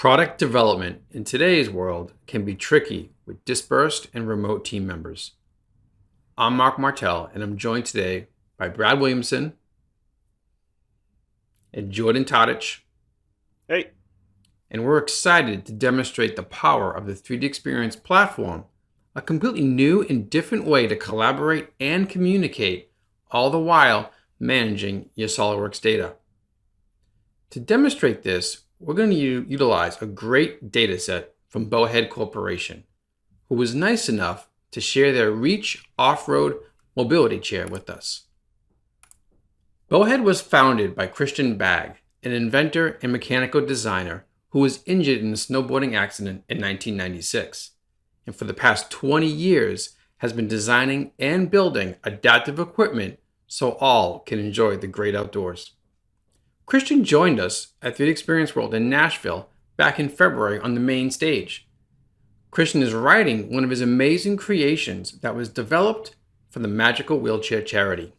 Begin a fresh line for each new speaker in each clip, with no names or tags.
Product development in today's world can be tricky with dispersed and remote team members. I'm Mark Martell, and I'm joined today by Brad Williamson and Jordan Todich.
Hey.
And we're excited to demonstrate the power of the 3D Experience platform, a completely new and different way to collaborate and communicate, all the while managing your SOLIDWORKS data. To demonstrate this, we're going to utilize a great data set from BowHead Corporation, who was nice enough to share their Reach off-road mobility chair with us. BowHead was founded by Christian Bagg, an inventor and mechanical designer who was injured in a snowboarding accident in 1996, and for the past 20 years has been designing and building adaptive equipment so all can enjoy the great outdoors. Christian joined us at 3D Experience World in Nashville back in February on the main stage. Christian is riding one of his amazing creations that was developed for the Magical Wheelchair charity.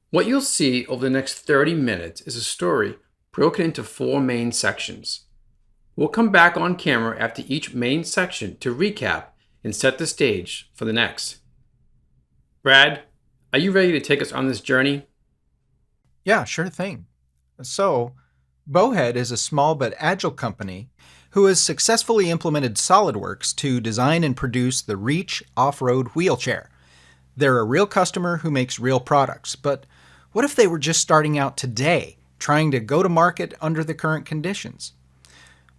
What you'll see over the next 30 minutes is a story broken into 4 main sections. We'll come back on camera after each main section to recap and set the stage for the next. Brad, are you ready to take us on this journey?
Yeah, sure thing. So, BowHead is a small but agile company who has successfully implemented SOLIDWORKS to design and produce the Reach off-road wheelchair. They're a real customer who makes real products, but what if they were just starting out today, trying to go to market under the current conditions?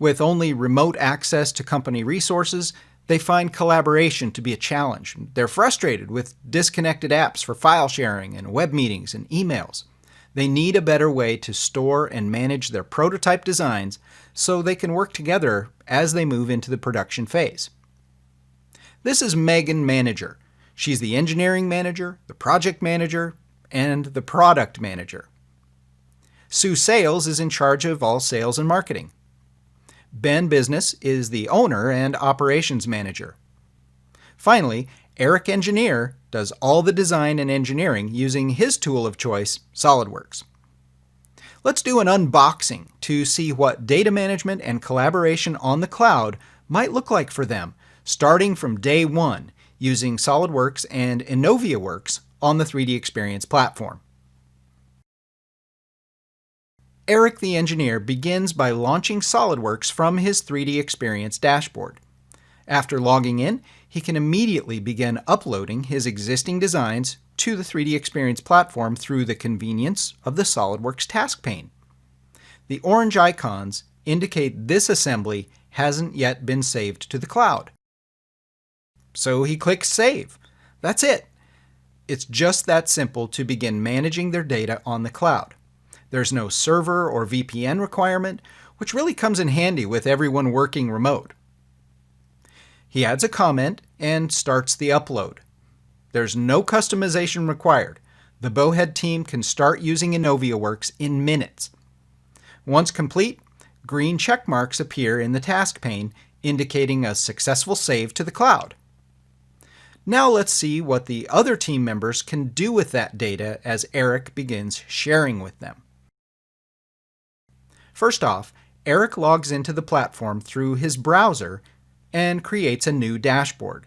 With only remote access to company resources, they find collaboration to be a challenge. They're frustrated with disconnected apps for file sharing and web meetings and emails. They need a better way to store and manage their prototype designs so they can work together as they move into the production phase. This is Megan Manager. She's the engineering manager, the project manager, and the product manager. Sue Sales is in charge of all sales and marketing. Ben Business is the owner and operations manager. Finally, Eric Engineer does all the design and engineering using his tool of choice, SOLIDWORKS. Let's do an unboxing to see what data management and collaboration on the cloud might look like for them, starting from day one using SOLIDWORKS and ENOVIAworks on the 3D Experience platform. Eric the engineer begins by launching SOLIDWORKS from his 3D Experience dashboard. After logging in, he can immediately begin uploading his existing designs to the 3D Experience platform through the convenience of the SOLIDWORKS task pane. The orange icons indicate this assembly hasn't yet been saved to the cloud. So he clicks Save. That's it. It's just that simple to begin managing their data on the cloud. There's no server or VPN requirement, which really comes in handy with everyone working remote. He adds a comment and starts the upload. There's no customization required. The BowHead team can start using ENOVIAworks in minutes. Once complete, green check marks appear in the task pane, indicating a successful save to the cloud. Now let's see what the other team members can do with that data as Eric begins sharing with them. First off, Eric logs into the platform through his browser and creates a new dashboard.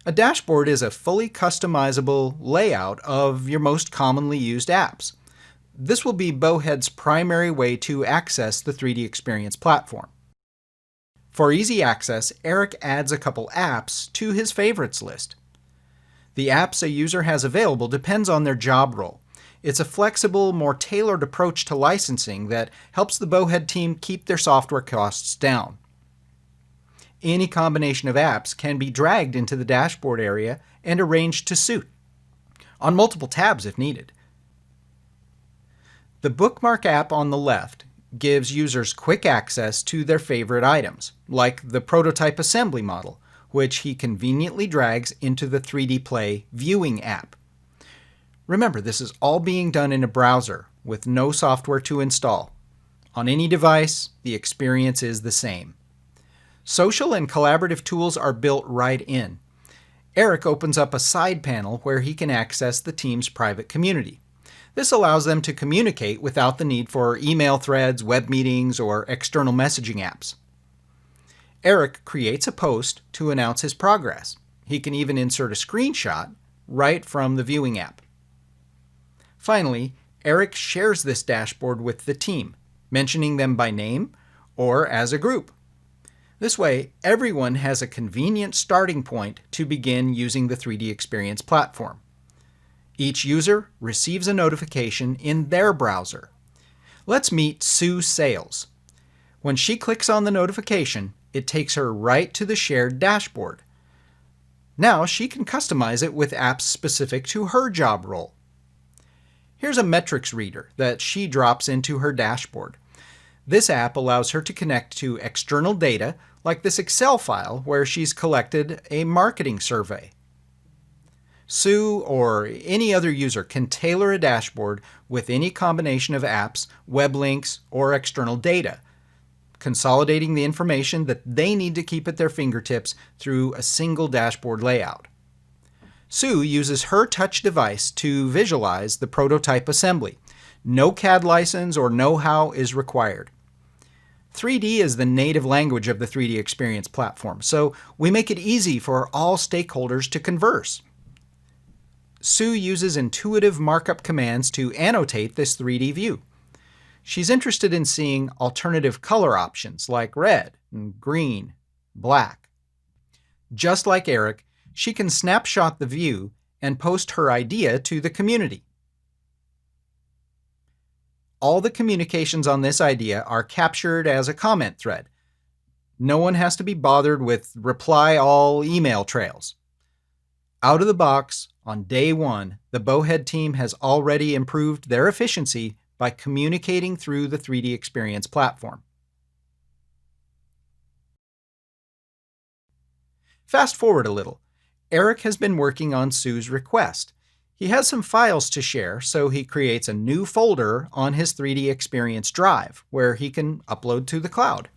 A dashboard is a fully customizable layout of your most commonly used apps. This will be BowHead's primary way to access the 3D Experience platform. For easy access, Eric adds a couple apps to his favorites list. The apps a user has available depends on their job role. It's a flexible, more tailored approach to licensing that helps the BowHead team keep their software costs down. Any combination of apps can be dragged into the dashboard area and arranged to suit, on multiple tabs if needed. The bookmark app on the left gives users quick access to their favorite items, like the prototype assembly model, which he conveniently drags into the 3D Play viewing app. Remember, this is all being done in a browser with no software to install. On any device, the experience is the same. Social and collaborative tools are built right in. Eric opens up a side panel where he can access the team's private community. This allows them to communicate without the need for email threads, web meetings, or external messaging apps. Eric creates a post to announce his progress. He can even insert a screenshot right from the viewing app. Finally, Eric shares this dashboard with the team, mentioning them by name or as a group. This way, everyone has a convenient starting point to begin using the 3D Experience platform. Each user receives a notification in their browser. Let's meet Sue Sales. When she clicks on the notification, it takes her right to the shared dashboard. Now she can customize it with apps specific to her job role. Here's a metrics reader that she drops into her dashboard. This app allows her to connect to external data like this Excel file where she's collected a marketing survey. Sue or any other user can tailor a dashboard with any combination of apps, web links, or external data, consolidating the information that they need to keep at their fingertips through a single dashboard layout. Sue uses her touch device to visualize the prototype assembly. No CAD license or know-how is required. 3D is the native language of the 3D Experience platform, so we make it easy for all stakeholders to converse. Sue uses intuitive markup commands to annotate this 3D view. She's interested in seeing alternative color options like red, and green, black. Just like Eric, she can snapshot the view and post her idea to the community. All the communications on this idea are captured as a comment thread. No one has to be bothered with reply all email trails. Out of the box, on day one, the BowHead team has already improved their efficiency by communicating through the 3D Experience platform. Fast forward a little. Eric has been working on Sue's request. He has some files to share, so he creates a new folder on his 3D Experience drive where he can upload to the cloud.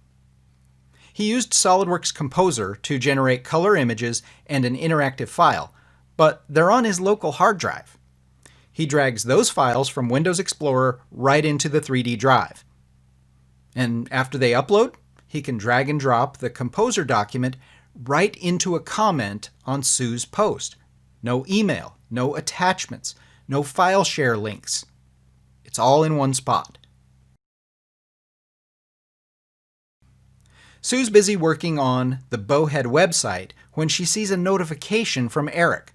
He used SOLIDWORKS Composer to generate color images and an interactive file, but they're on his local hard drive. He drags those files from Windows Explorer right into the 3D drive. And after they upload, he can drag and drop the Composer document right into a comment on Sue's post. No email, no attachments, no file share links. It's all in one spot. Sue's busy working on the BowHead website when she sees a notification from Eric.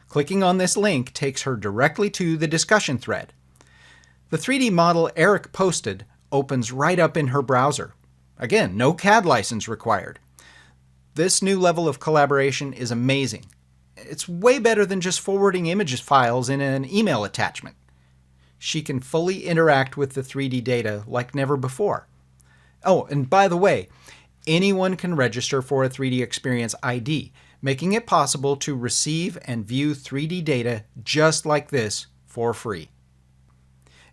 Clicking on this link takes her directly to the discussion thread. The 3D model Eric posted opens right up in her browser. Again, no CAD license required. This new level of collaboration is amazing. It's way better than just forwarding images files in an email attachment. She can fully interact with the 3D data like never before. Oh, and by the way, anyone can register for a 3D Experience ID, making it possible to receive and view 3D data just like this for free.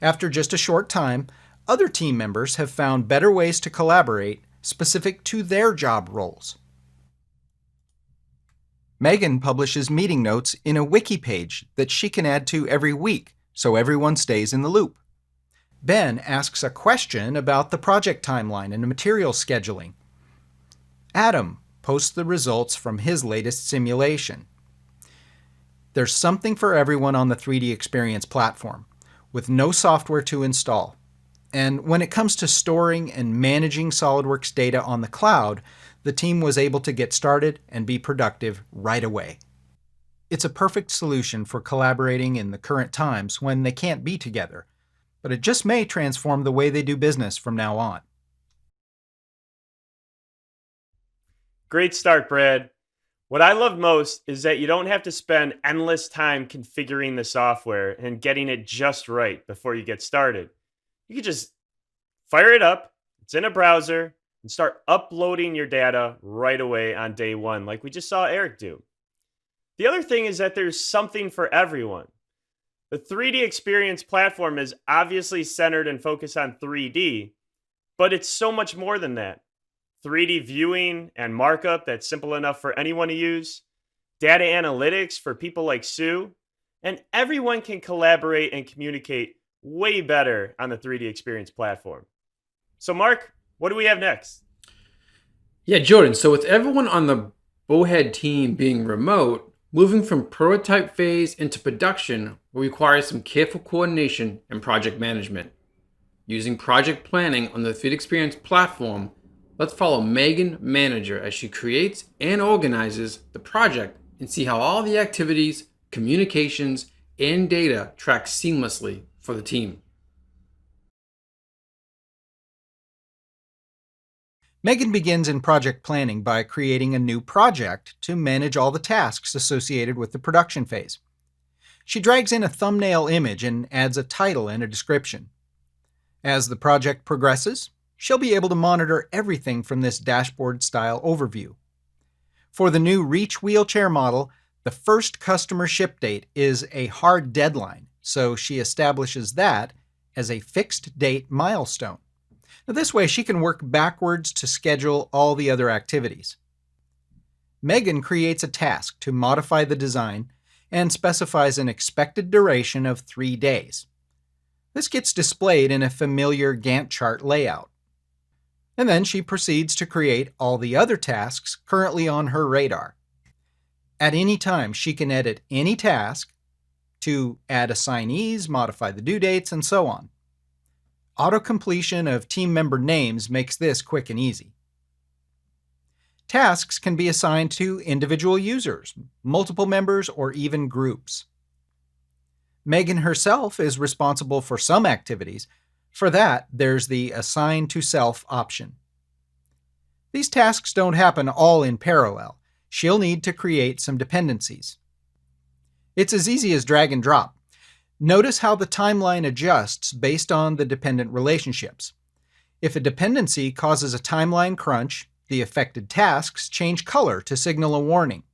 After just a short time, other team members have found better ways to collaborate specific to their job roles. Megan publishes meeting notes in a wiki page that she can add to every week so everyone stays in the loop. Ben asks a question about the project timeline and material scheduling. Adam posts the results from his latest simulation. There's something for everyone on the 3D Experience platform, with no software to install. And when it comes to storing and managing SOLIDWORKS data on the cloud, the team was able to get started and be productive right away. It's a perfect solution for collaborating in the current times when they can't be together, but it just may transform the way they do business from now on.
Great start, Brad. What I love most is that you don't have to spend endless time configuring the software and getting it just right before you get started. You can just fire it up, it's in a browser, and start uploading your data right away on day one, like we just saw Eric do. The other thing is that there's something for everyone. The 3D Experience platform is obviously centered and focused on 3D, but it's so much more than that. 3D viewing and markup that's simple enough for anyone to use, data analytics for people like Sue, and everyone can collaborate and communicate way better on the 3D Experience platform. So, Mark, what do we have next?
Yeah, Jordan. So with everyone on the BowHead team being remote, moving from prototype phase into production will require some careful coordination and project management. Using project planning on the 3D Experience platform, let's follow Megan Manager as she creates and organizes the project and see how all the activities, communications, and data track seamlessly for the team.
Megan begins in project planning by creating a new project to manage all the tasks associated with the production phase. She drags in a thumbnail image and adds a title and a description. As the project progresses, she'll be able to monitor everything from this dashboard-style overview. For the new Reach wheelchair model, the first customer ship date is a hard deadline, so she establishes that as a fixed date milestone. Now, this way, she can work backwards to schedule all the other activities. Megan creates a task to modify the design and specifies an expected duration of 3 days. This gets displayed in a familiar Gantt chart layout. And then she proceeds to create all the other tasks currently on her radar. At any time, she can edit any task to add assignees, modify the due dates, and so on. Auto-completion of team member names makes this quick and easy. Tasks can be assigned to individual users, multiple members, or even groups. Megan herself is responsible for some activities. For that, there's the Assign to Self option. These tasks don't happen all in parallel. She'll need to create some dependencies. It's as easy as drag and drop. Notice how the timeline adjusts based on the dependent relationships. If a dependency causes a timeline crunch, the affected tasks change color to signal a warning.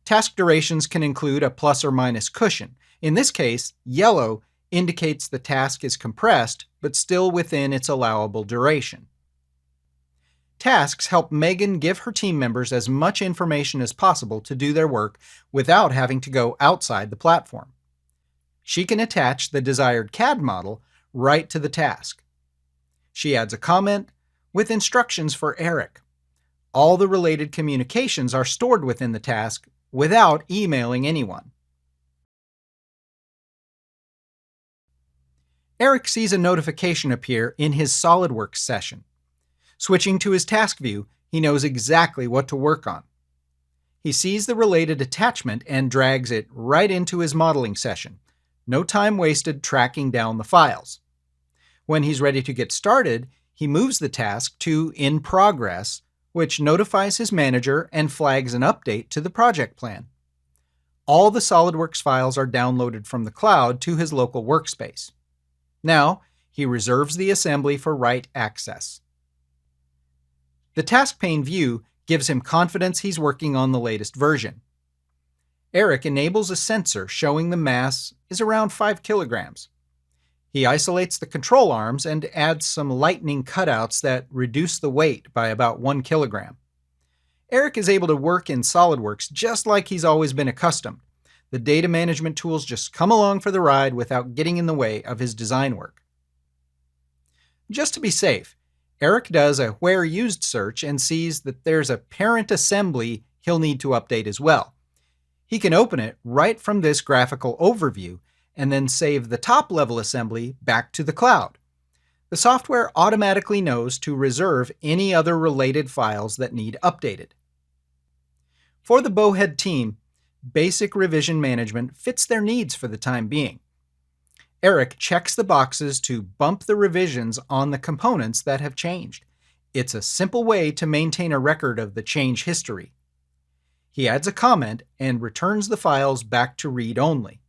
Task durations can include a plus or minus cushion. In this case, yellow indicates the task is compressed, but still within its allowable duration. Tasks help Megan give her team members as much information as possible to do their work without having to go outside the platform. She can attach the desired CAD model right to the task. She adds a comment with instructions for Eric. All the related communications are stored within the task without emailing anyone. Eric sees a notification appear in his SOLIDWORKS session. Switching to his task view, he knows exactly what to work on. He sees the related attachment and drags it right into his modeling session. No time wasted tracking down the files. When he's ready to get started, he moves the task to In Progress, which notifies his manager and flags an update to the project plan. All the SOLIDWORKS files are downloaded from the cloud to his local workspace. Now, he reserves the assembly for write access. The task pane view gives him confidence he's working on the latest version. Eric enables a sensor showing the mass is around 5 kilograms. He isolates the control arms and adds some lightning cutouts that reduce the weight by about 1 kilogram. Eric is able to work in SOLIDWORKS just like he's always been accustomed. The data management tools just come along for the ride without getting in the way of his design work. Just to be safe, Eric does a where used search and sees that there's a parent assembly he'll need to update as well. He can open it right from this graphical overview and then save the top-level assembly back to the cloud. The software automatically knows to reserve any other related files that need updated. For the BowHead team, basic revision management fits their needs for the time being. Eric checks the boxes to bump the revisions on the components that have changed. It's a simple way to maintain a record of the change history. He adds a comment and returns the files back to read-only.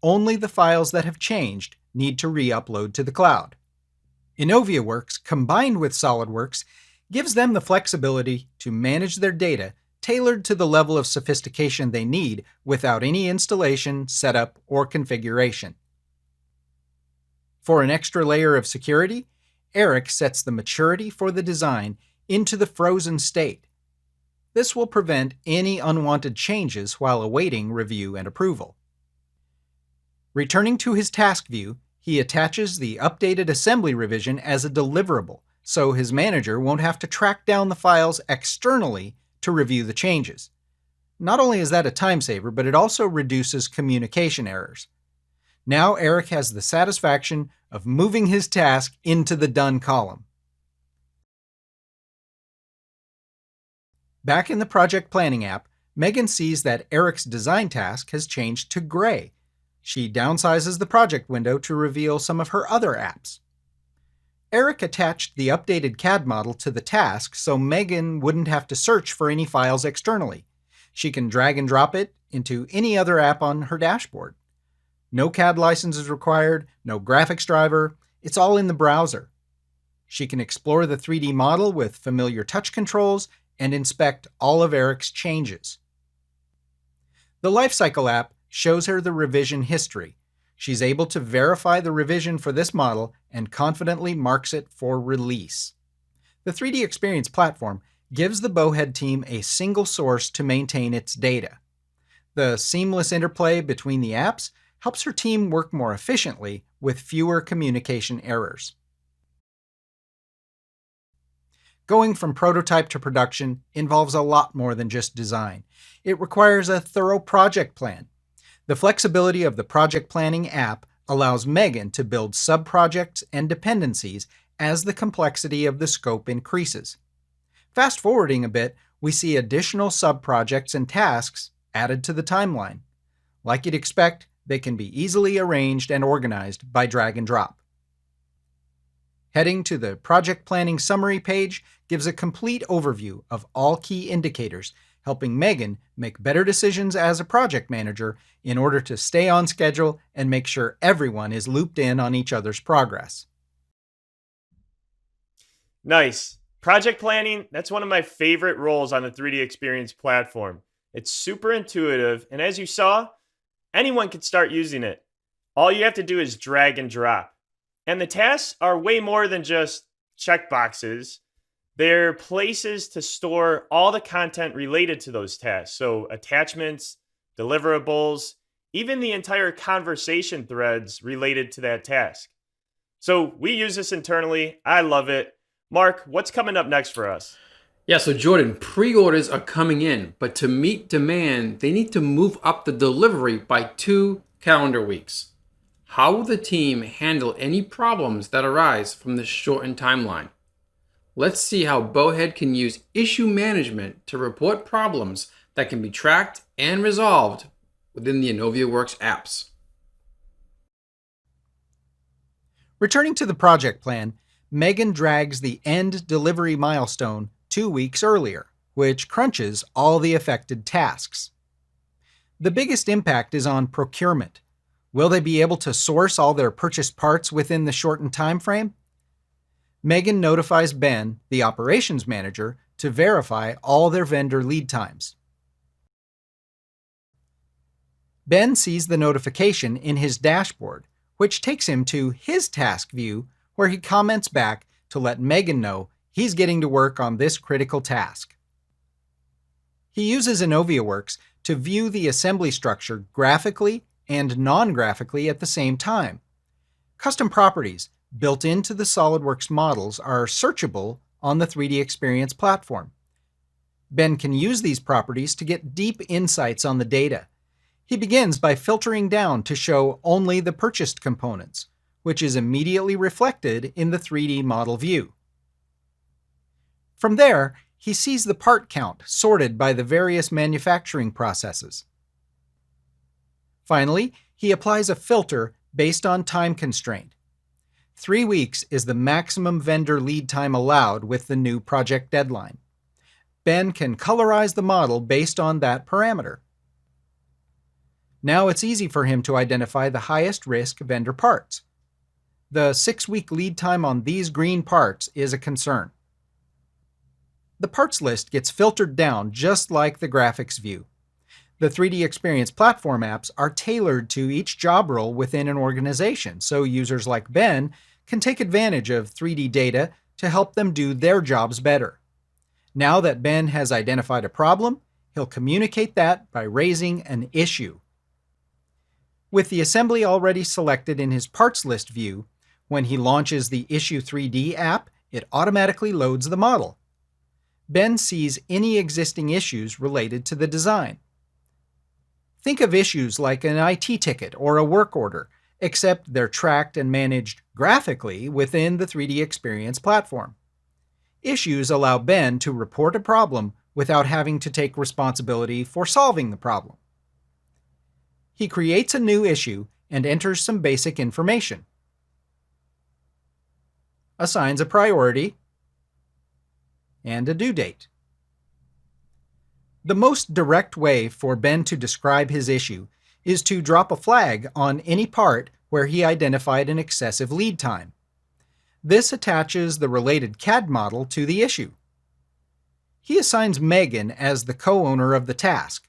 Only the files that have changed need to re-upload to the cloud. ENOVIAworks, combined with SOLIDWORKS, gives them the flexibility to manage their data tailored to the level of sophistication they need without any installation, setup, or configuration. For an extra layer of security, Eric sets the maturity for the design into the frozen state. This will prevent any unwanted changes while awaiting review and approval. Returning to his task view, he attaches the updated assembly revision as a deliverable, so his manager won't have to track down the files externally to review the changes. Not only is that a time saver, but it also reduces communication errors. Now Eric has the satisfaction of moving his task into the done column. Back in the project planning app, Megan sees that Eric's design task has changed to gray. She downsizes the project window to reveal some of her other apps. Eric attached the updated CAD model to the task so Megan wouldn't have to search for any files externally. She can drag and drop it into any other app on her dashboard. No CAD license is required, no graphics driver, it's all in the browser. She can explore the 3D model with familiar touch controls and inspect all of Eric's changes. The Lifecycle app shows her the revision history. She's able to verify the revision for this model and confidently marks it for release. The 3D Experience platform gives the BowHead team a single source to maintain its data. The seamless interplay between the apps helps her team work more efficiently with fewer communication errors. Going from prototype to production involves a lot more than just design. It requires a thorough project plan. The flexibility of the project planning app allows Megan to build sub-projects and dependencies as the complexity of the scope increases. Fast forwarding a bit, we see additional sub-projects and tasks added to the timeline. Like you'd expect, they can be easily arranged and organized by drag and drop. Heading to the Project Planning Summary page gives a complete overview of all key indicators, helping Megan make better decisions as a project manager in order to stay on schedule and make sure everyone is looped in on each other's progress.
Nice. Project planning, that's one of my favorite roles on the 3D Experience platform. It's super intuitive, and as you saw, anyone can start using it. All you have to do is drag and drop. And the tasks are way more than just checkboxes. They're places to store all the content related to those tasks. So attachments, deliverables, even the entire conversation threads related to that task. So we use this internally. I love it. Mark, what's coming up next for us?
Yeah, so Jordan, pre-orders are coming in, but to meet demand, they need to move up the delivery by 2 calendar weeks. How will the team handle any problems that arise from this shortened timeline? Let's see how BowHead can use issue management to report problems that can be tracked and resolved within the ENOVIAworks apps.
Returning to the project plan, Megan drags the end delivery milestone 2 weeks earlier, which crunches all the affected tasks. The biggest impact is on procurement. Will they be able to source all their purchased parts within the shortened time frame? Megan notifies Ben, the operations manager, to verify all their vendor lead times. Ben sees the notification in his dashboard, which takes him to his task view, where he comments back to let Megan know he's getting to work on this critical task. He uses ENOVIAworks to view the assembly structure graphically and non-graphically at the same time. Custom properties built into the SOLIDWORKS models are searchable on the 3D Experience platform. Ben can use these properties to get deep insights on the data. He begins by filtering down to show only the purchased components, which is immediately reflected in the 3D model view. From there, he sees the part count sorted by the various manufacturing processes. Finally, he applies a filter based on time constraint. 3 weeks is the maximum vendor lead time allowed with the new project deadline. Ben can colorize the model based on that parameter. Now it's easy for him to identify the highest risk vendor parts. The 6-week lead time on these green parts is a concern. The parts list gets filtered down just like the graphics view. The 3D Experience platform apps are tailored to each job role within an organization, so users like Ben can take advantage of 3D data to help them do their jobs better. Now that Ben has identified a problem, he'll communicate that by raising an issue. With the assembly already selected in his parts list view, when he launches the Issue 3D app, it automatically loads the model. Ben sees any existing issues related to the design. Think of issues like an IT ticket or a work order, except they're tracked and managed graphically within the 3D Experience platform. Issues allow Ben to report a problem without having to take responsibility for solving the problem. He creates a new issue and enters some basic information. Assigns a priority and a due date. The most direct way for Ben to describe his issue is to drop a flag on any part where he identified an excessive lead time. This attaches the related CAD model to the issue. He assigns Megan as the co-owner of the task.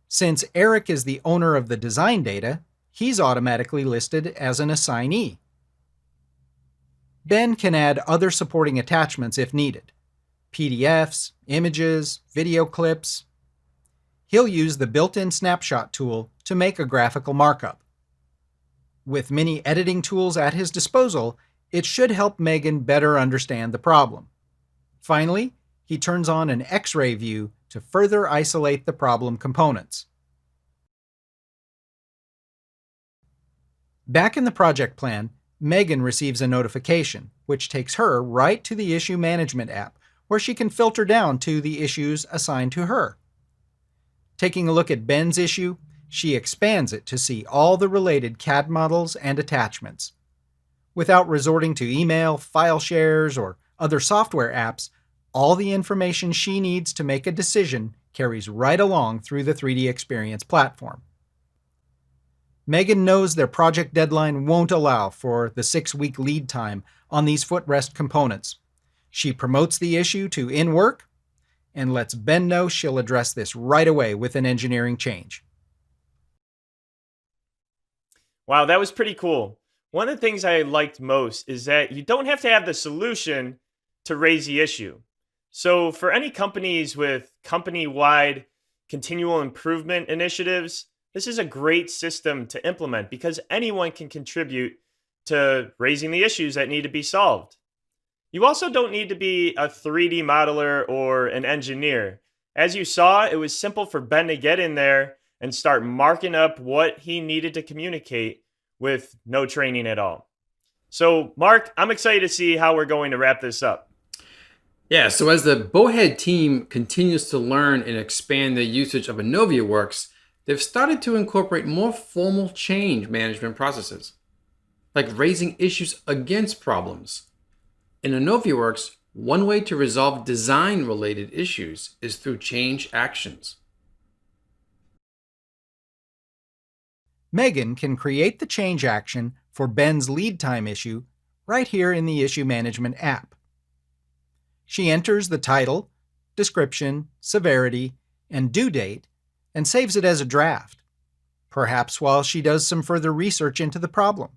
Since Eric is the owner of the design data, he's automatically listed as an assignee. Ben can add other supporting attachments if needed. PDFs, images, video clips. He'll use the built-in snapshot tool to make a graphical markup. With many editing tools at his disposal, it should help Megan better understand the problem. Finally, he turns on an X-ray view to further isolate the problem components. Back in the project plan, Megan receives a notification, which takes her right to the Issue Management app, where she can filter down to the issues assigned to her. Taking a look at Ben's issue, she expands it to see all the related CAD models and attachments. Without resorting to email, file shares, or other software apps, all the information she needs to make a decision carries right along through the 3D Experience platform. Megan knows their project deadline won't allow for the 6-week lead time on these footrest components. She promotes the issue to in work and lets Ben know she'll address this right away with an engineering change.
Wow, that was pretty cool. One of the things I liked most is that you don't have to have the solution to raise the issue. So for any companies with company-wide continual improvement initiatives, this is a great system to implement because anyone can contribute to raising the issues that need to be solved. You also don't need to be a 3D modeler or an engineer. As you saw, it was simple for Ben to get in there and start marking up what he needed to communicate with no training at all. So, Mark, I'm excited to see how we're going to wrap this up.
Yeah, so as the BowHead team continues to learn and expand their usage of ENOVIAworks, they've started to incorporate more formal change management processes, like raising issues against problems. In ENOVIAworks, one way to resolve design-related issues is through change actions.
Megan can create the change action for Ben's lead time issue right here in the Issue Management app. She enters the title, description, severity, and due date and saves it as a draft, perhaps while she does some further research into the problem.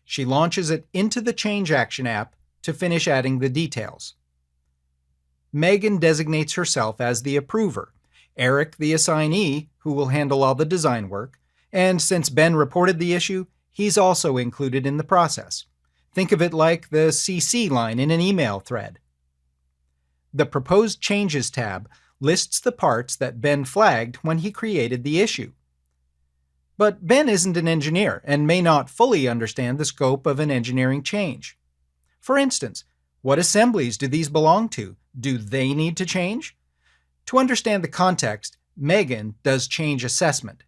She launches it into the Change Action app to finish adding the details. Megan designates herself as the approver, Eric the assignee who will handle all the design work, and since Ben reported the issue, he's also included in the process. Think of it like the CC line in an email thread. The Proposed Changes tab lists the parts that Ben flagged when he created the issue. But Ben isn't an engineer and may not fully understand the scope of an engineering change. For instance, what assemblies do these belong to? Do they need to change? To understand the context, Megan does change assessment.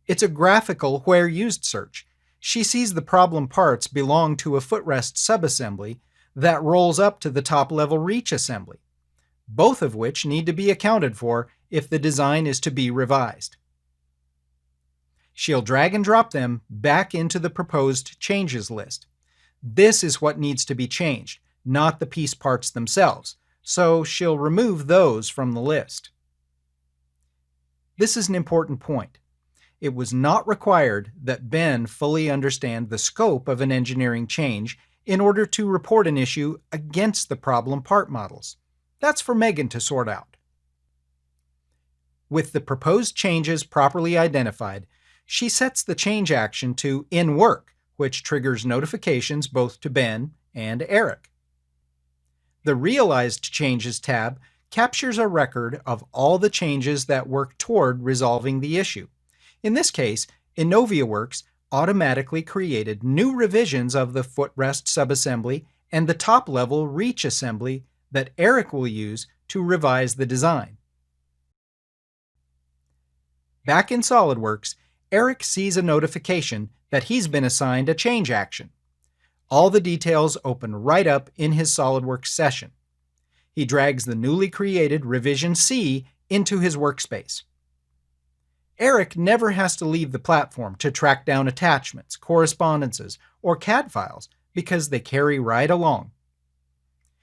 It's a graphical where used search. She sees the problem parts belong to a footrest subassembly that rolls up to the top-level reach assembly, both of which need to be accounted for if the design is to be revised. She'll drag and drop them back into the proposed changes list. This is what needs to be changed, not the piece parts themselves, so she'll remove those from the list. This is an important point. It was not required that Ben fully understand the scope of an engineering change in order to report an issue against the problem part models. That's for Megan to sort out. With the proposed changes properly identified, she sets the change action to In Work, which triggers notifications both to Ben and Eric. The Realized Changes tab captures a record of all the changes that work toward resolving the issue. In this case, ENOVIAworks automatically created new revisions of the footrest subassembly and the top-level reach assembly that Eric will use to revise the design. Back in SOLIDWORKS, Eric sees a notification that he's been assigned a change action. All the details open right up in his SOLIDWORKS session. He drags the newly created Revision C into his workspace. Eric never has to leave the platform to track down attachments, correspondences, or CAD files because they carry right along.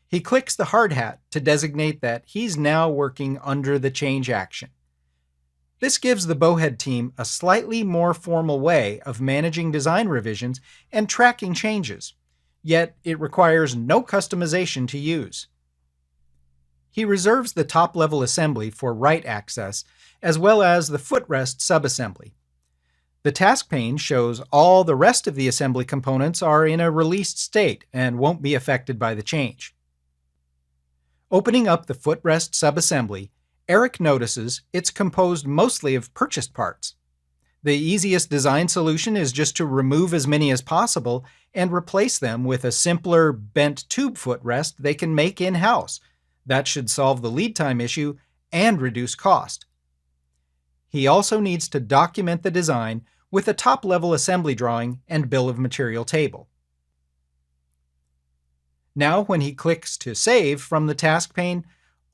He clicks the hard hat to designate that he's now working under the change action. This gives the BowHead team a slightly more formal way of managing design revisions and tracking changes, yet it requires no customization to use. He reserves the top-level assembly for write access, as well as the footrest subassembly. The task pane shows all the rest of the assembly components are in a released state and won't be affected by the change. Opening up the footrest subassembly, Eric notices it's composed mostly of purchased parts. The easiest design solution is just to remove as many as possible and replace them with a simpler bent tube footrest they can make in-house. That should solve the lead time issue and reduce cost. He also needs to document the design with a top-level assembly drawing and bill of material table. Now, when he clicks to save from the task pane,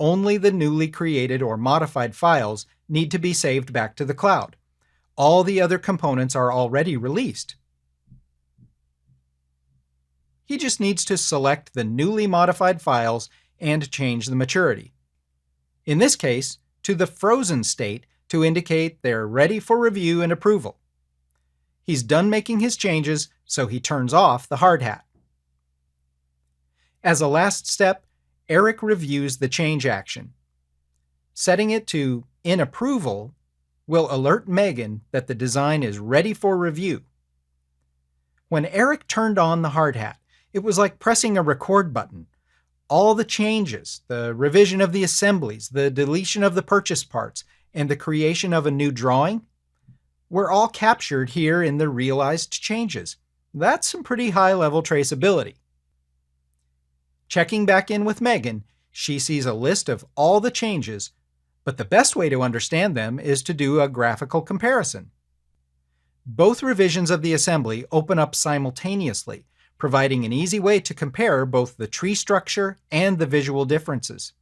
only the newly created or modified files need to be saved back to the cloud. All the other components are already released. He just needs to select the newly modified files and change the maturity. In this case, to the frozen state to indicate they're ready for review and approval. He's done making his changes, so he turns off the hard hat. As a last step, Eric reviews the change action. Setting it to In Approval will alert Megan that the design is ready for review. When Eric turned on the hard hat, it was like pressing a record button. All the changes, the revision of the assemblies, the deletion of the purchase parts, and the creation of a new drawing were all captured here in the realized changes. That's some pretty high-level traceability. Checking back in with Megan, she sees a list of all the changes, but the best way to understand them is to do a graphical comparison. Both revisions of the assembly open up simultaneously, providing an easy way to compare both the tree structure and the visual differences.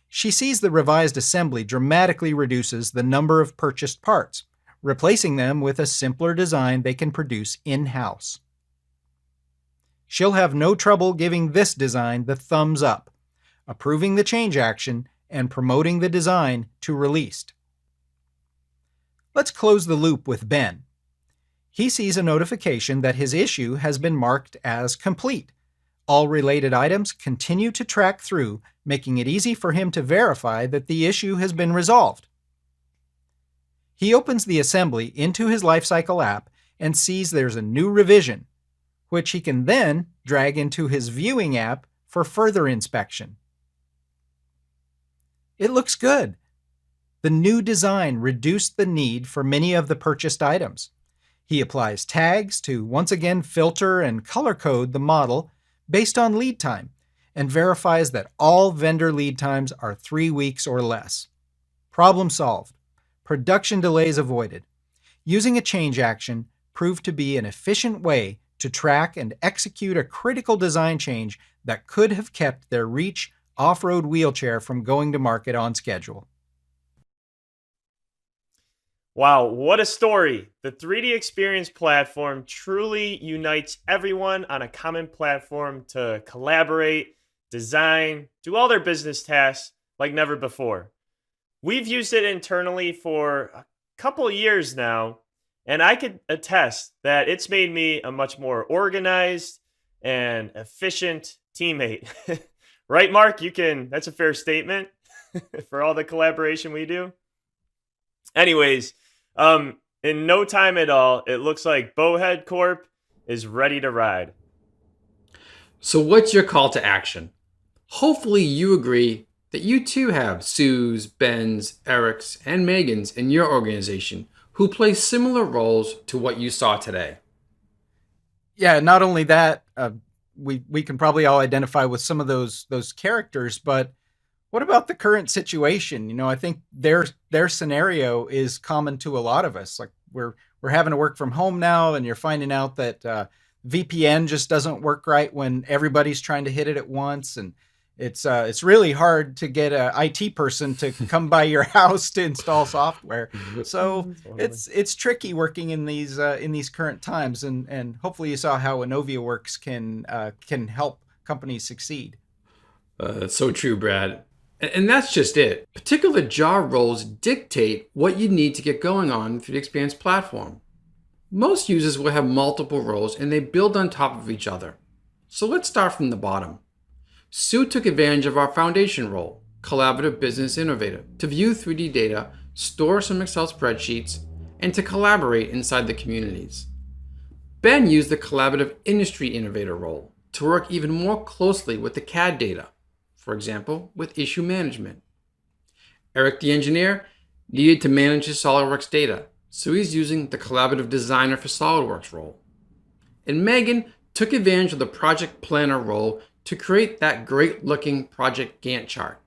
She sees the revised assembly dramatically reduces the number of purchased parts, replacing them with a simpler design they can produce in-house. She'll have no trouble giving this design the thumbs up, approving the change action, and promoting the design to released. Let's close the loop with Ben. He sees a notification that his issue has been marked as complete. All related items continue to track through, making it easy for him to verify that the issue has been resolved. He opens the assembly into his Lifecycle app and sees there's a new revision, which he can then drag into his Viewing app for further inspection. It looks good. The new design reduced the need for many of the purchased items. He applies tags to once again filter and color code the model based on lead time and verifies that all vendor lead times are 3 weeks or less. Problem solved. Production delays avoided. Using a change action proved to be an efficient way to track and execute a critical design change that could have kept their Reach off-road wheelchair from going to market on schedule.
Wow, what a story. The 3D Experience platform truly unites everyone on a common platform to collaborate, design, do all their business tasks like never before. We've used it internally for a couple years now, and I could attest that it's made me a much more organized and efficient teammate. Right, Mark? That's a fair statement for all the collaboration we do. Anyways, in no time at all, it looks like BowHead Corp is ready to ride.
So, what's your call to action? Hopefully, you agree that you too have Sue's, Ben's, Eric's, and Megan's in your organization who play similar roles to what you saw today.
Yeah, not only that, we can probably all identify with some of those characters, but what about the current situation? I think their scenario is common to a lot of us. Like we're having to work from home now, and you're finding out that VPN just doesn't work right when everybody's trying to hit it at once, and it's really hard to get a IT person to come by your house to install software. So it's tricky working in these current times, and hopefully you saw how ENOVIAworks can help companies succeed.
That's so true, Brad. And that's just it. Particular job roles dictate what you need to get going on through the Experience platform. Most users will have multiple roles and they build on top of each other. So let's start from the bottom. Sue took advantage of our foundation role, Collaborative Business Innovator, to view 3D data, store some Excel spreadsheets, and to collaborate inside the communities. Ben used the Collaborative Industry Innovator role to work even more closely with the CAD data, for example, with issue management. Eric, the engineer, needed to manage his SOLIDWORKS data, so he's using the Collaborative Designer for SOLIDWORKS role. And Megan took advantage of the Project Planner role to create that great-looking Project Gantt chart.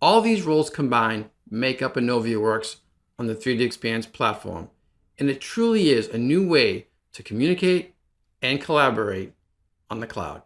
All these roles combined make up ENOVIAworks on the 3D Experience platform, and it truly is a new way to communicate and collaborate on the cloud.